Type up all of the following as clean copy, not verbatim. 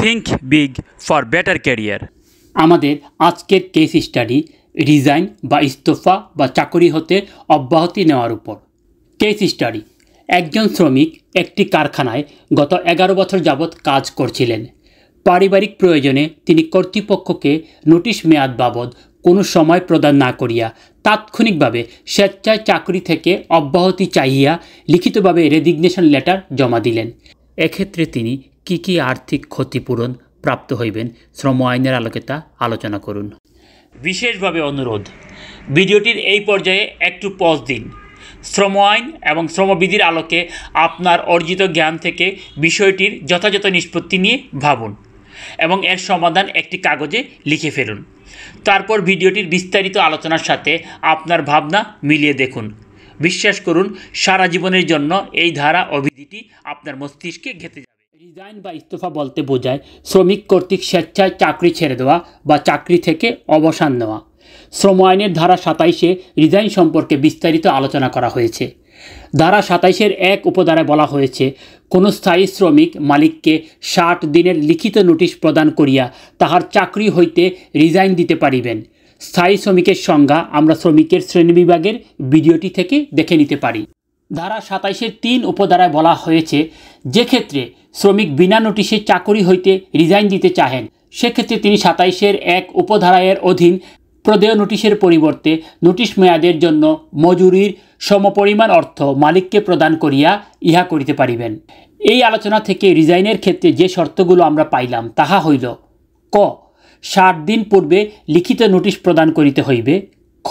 Think big for better career. আমাদের আজকের case study resign বা ইস্তফা বা চাকরি হতে অব্যাহতি নেওয়ার উপর। কেস স্টাডি: একজন শ্রমিক একটি কারখানায় গত 11 বছর যাবৎ কাজ করছিলেন। পারিবারিক প্রয়োজনে তিনি কর্তৃপক্ষকে নোটিশ মেয়াদ বাবদ কোনো সময় প্রদান না করিয়া তাৎক্ষণিকভাবে স্বেচ্ছায় চাকরি থেকে অব্যাহতি চাহিয়া লিখিতভাবে রেজিগনেশন লেটার জমা দিলেন। এক্ষেত্রে তিনি কি আর্থিক ক্ষতিপূরণ প্রাপ্ত হইবেন শ্রম আইনের আলোকে তা আলোচনা করুন। বিশেষভাবে অনুরোধ, ভিডিওটির এই পর্যায়ে একটু পজ দিন। শ্রম আইন এবং শ্রমবিধির আলোকে আপনার অর্জিত জ্ঞান থেকে বিষয়টির যথাযথ নিষ্পত্তি নিয়ে ভাবুন এবং এর সমাধান একটি কাগজে লিখে ফেলুন। তারপর ভিডিওটির বিস্তারিত আলোচনার সাথে আপনার ভাবনা মিলিয়ে দেখুন। বিশ্বাস করুন, সারা জীবনের জন্য এই ধারা ও বিধিটি আপনার মস্তিষ্কে গেঁথে যাবে। রিজাইন বা ইস্তফা বলতে বোঝায় শ্রমিক কর্তৃক স্বেচ্ছায় চাকরি ছেড়ে দেওয়া বা চাকরি থেকে অবসান নেওয়া। শ্রম আইনের ধারা 27-এ রিজাইন সম্পর্কে বিস্তারিত আলোচনা করা হয়েছে। ধারা 27-এর 1 উপধারায় বলা হয়েছে, কোনো স্থায়ী শ্রমিক মালিককে 60 দিনের লিখিত নোটিশ প্রদান করিয়া তাহার চাকরি হইতে রিজাইন দিতে পারিবেন। স্থায়ী শ্রমিকের সংজ্ঞা আমরা শ্রমিকের শ্রেণীবিভাগের ভিডিওটি থেকে দেখে নিতে পারি। ধারা 27-এর 3 উপধারায় বলা হয়েছে, যে ক্ষেত্রে শ্রমিক বিনা নোটিশে চাকরি হইতে রিজাইন দিতে চাহেন, সেক্ষেত্রে তিনি 27-এর 1 উপধারায়ের অধীন প্রদেয় নোটিশের পরিবর্তে নোটিশ মেয়াদের জন্য মজুরির সমপরিমাণ অর্থ মালিককে প্রদান করিয়া ইহা করিতে পারিবেন। এই আলোচনা থেকে রিজাইনের ক্ষেত্রে যে শর্তগুলো আমরা পাইলাম তাহা হইল: ক, 60 দিন পূর্বে লিখিত নোটিশ প্রদান করিতে হইবে। খ,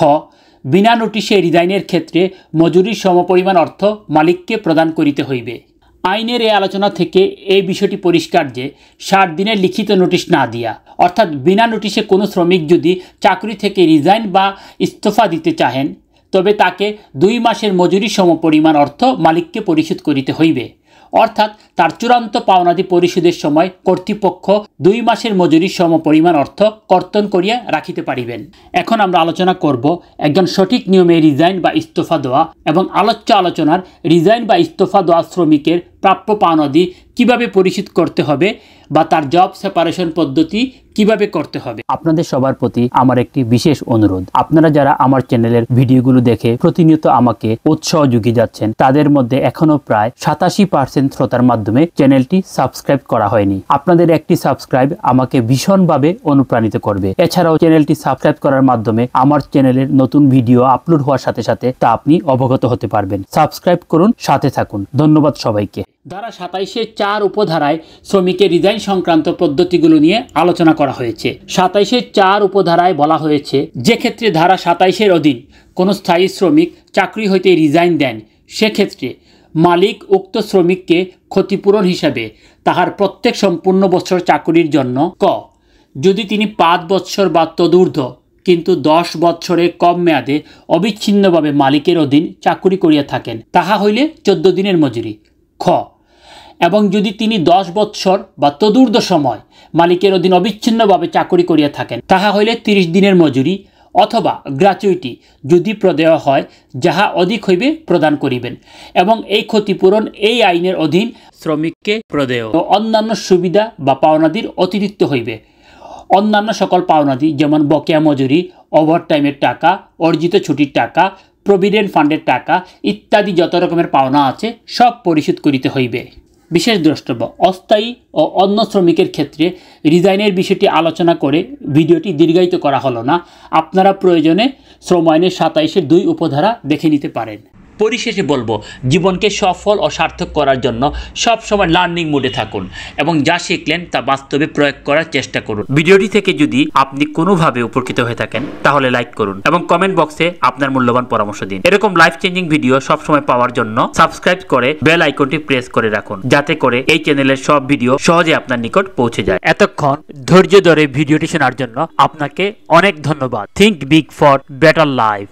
বিনা নোটিশে রিজাইনের ক্ষেত্রে মজুরির সমপরিমাণ অর্থ মালিককে প্রদান করিতে হইবে। আইনের এই আলোচনা থেকে এই বিষয়টি পরিষ্কার যে 60 দিনের লিখিত নোটিশ না দিয়া, অর্থাৎ বিনা নোটিশে কোনো শ্রমিক যদি চাকরি থেকে রিজাইন বা ইস্তফা দিতে চাহেন, তবে তাকে 2 মাসের মজুরি সমপরিমাণ অর্থ মালিককে পরিশোধ করিতে হইবে। অর্থাৎ তার চূড়ান্ত পাওনাদি পরিশোধের সময় কর্তৃপক্ষ 2 মাসের মজুরির সমপরিমাণ অর্থ কর্তন করিয়া রাখিতে পারিবেন। এখন আমরা আলোচনা করব একজন সঠিক নিয়মে রিজাইন বা ইস্তফা দেওয়া এবং আলোচ্য আলোচনার রিজাইন বা ইস্তফা দেওয়া শ্রমিকের প্রাপ্য পাওনাদি কিভাবে পরিশোধ করতে হবে বা তার জব সেপারেশন পদ্ধতি কিভাবে করতে হবে। আপনাদের সবার প্রতি আমার একটি বিশেষ অনুরোধ, আপনারা যারা আমার চ্যানেলের ভিডিওগুলো দেখে প্রতিনিয়ত আমাকে উৎসাহ জুগিয়ে যাচ্ছেন, তাদের মধ্যে এখনো প্রায় 87% শ্রোতার মাধ্যমে চ্যানেলটি সাবস্ক্রাইব করা হয়নি। আপনাদের একটি সাবস্ক্রাইব আমাকে ভীষণভাবে অনুপ্রাণিত করবে। এছাড়াও চ্যানেলটি সাবস্ক্রাইব করার মাধ্যমে আমার চ্যানেলের নতুন ভিডিও আপলোড হওয়ার সাথে সাথে তা আপনি অবগত হতে পারবেন। সাবস্ক্রাইব করুন, সাথে থাকুন। ধন্যবাদ সবাইকে। ধারা 27-এর 4 উপধারায় শ্রমিকের রিজাইন সংক্রান্ত পদ্ধতিগুলো নিয়ে আলোচনা করা হয়েছে। 27-এর 4 উপধারায় বলা হয়েছে, যে ক্ষেত্রে ধারা 27-এর অধীন কোনো স্থায়ী শ্রমিক চাকরি হইতে রিজাইন দেন, সেক্ষেত্রে মালিক উক্ত শ্রমিককে ক্ষতিপূরণ হিসাবে তাহার প্রত্যেক সম্পূর্ণ বছর চাকরির জন্য ক, যদি তিনি 5 বৎসর বা তদূর্ধ্ব কিন্তু 10 বৎসরের কম মেয়াদে অবিচ্ছিন্নভাবে মালিকের অধীন চাকরি করিয়া থাকেন, তাহা হইলে 14 দিনের মজুরি। খ, এবং যদি তিনি 10 বৎসর বা তদূর্ধ্ব সময় মালিকের অধীন অবিচ্ছিন্নভাবে চাকরি করিয়া থাকেন, তাহা হইলে 30 দিনের মজুরি অথবা গ্র্যাচুইটি যদি প্রদেয় হয়, যাহা অধিক হইবে প্রদান করিবেন এবং এই ক্ষতিপূরণ এই আইনের অধীন শ্রমিককে প্রদেয় ও অন্যান্য সুবিধা বা পাওনাদির অতিরিক্ত হইবে। অন্যান্য সকল পাওনাদি যেমন বকেয়া মজুরি, ওভারটাইমের টাকা, অর্জিত ছুটির টাকা, প্রভিডেন্ট ফান্ডের টাকা ইত্যাদি যত রকমের পাওনা আছে সব পরিশোধ করিতে হইবে। বিশেষ দ্রষ্টব্য, অস্থায়ী ও অন্য শ্রমিকের ক্ষেত্রে রিজাইনের বিষয়টি আলোচনা করে ভিডিওটি দীর্ঘায়িত করা হলো না। আপনারা প্রয়োজনে শ্রম আইনের 27-এর 2 উপধারা দেখে নিতে পারেন। পরিশেষে বলবো, জীবনকে সফল ও সার্থক করার জন্য সবসময় লার্নিং মোডে থাকুন এবং যা শিখলেন তা বাস্তবে প্রয়োগ করার চেষ্টা করুন। ভিডিওটি থেকে যদি আপনি কোনোভাবে উপকৃত হয়ে থাকেন তাহলে লাইক করুন এবং কমেন্ট বক্সে আপনার মূল্যবান পরামর্শ দিন। এরকম লাইফ চেঞ্জিং ভিডিও সবসময় পাওয়ার জন্য সাবস্ক্রাইব করে বেল আইকনটি প্রেস করে রাখুন, যাতে করে এই চ্যানেলের সব ভিডিও সহজে আপনার নিকট পৌঁছে যায়। এতক্ষণ ধৈর্য ধরে ভিডিওটি শোনার জন্য আপনাকে অনেক ধন্যবাদ। Think big for better life.